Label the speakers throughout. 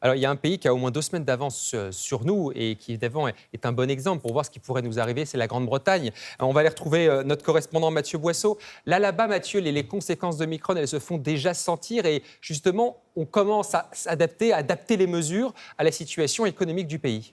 Speaker 1: Alors, il y a un pays qui a au moins 2 semaines d'avance sur nous et qui, évidemment, est un bon exemple pour voir ce qui pourrait nous arriver, c'est la Grande-Bretagne. On va aller retrouver notre correspondant Mathieu Boisseau. Là-bas, Mathieu, les conséquences de Micron, elles se font déjà sentir et justement, on commence à s'adapter, à adapter les mesures à la situation économique du pays.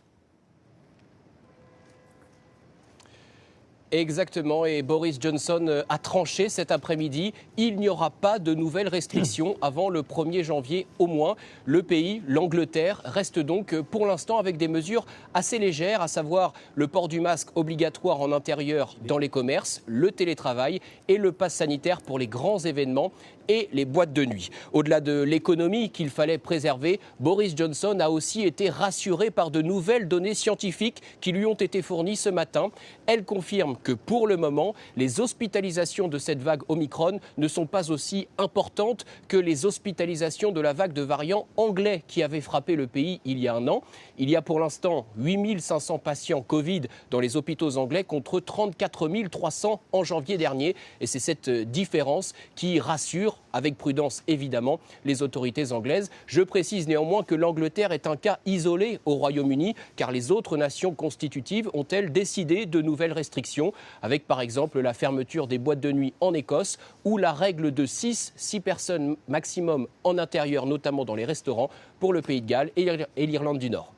Speaker 2: Exactement, et Boris Johnson a tranché cet après-midi. Il n'y aura pas de nouvelles restrictions avant le 1er janvier au moins. Le pays, l'Angleterre, reste donc pour l'instant avec des mesures assez légères, à savoir le port du masque obligatoire en intérieur dans les commerces, le télétravail et le pass sanitaire pour les grands événements et les boîtes de nuit. Au-delà de l'économie qu'il fallait préserver, Boris Johnson a aussi été rassuré par de nouvelles données scientifiques qui lui ont été fournies ce matin. Elles confirment que pour le moment, les hospitalisations de cette vague Omicron ne sont pas aussi importantes que les hospitalisations de la vague de variant anglais qui avait frappé le pays il y a un an. Il y a pour l'instant 8500 patients Covid dans les hôpitaux anglais contre 34 300 en janvier dernier. Et c'est cette différence qui rassure, avec prudence évidemment, les autorités anglaises. Je précise néanmoins que l'Angleterre est un cas isolé au Royaume-Uni, car les autres nations constitutives ont-elles décidé de nouvelles restrictions, avec par exemple la fermeture des boîtes de nuit en Écosse ou la règle de 6 personnes maximum en intérieur, notamment dans les restaurants, pour le Pays de Galles et l'Irlande du Nord.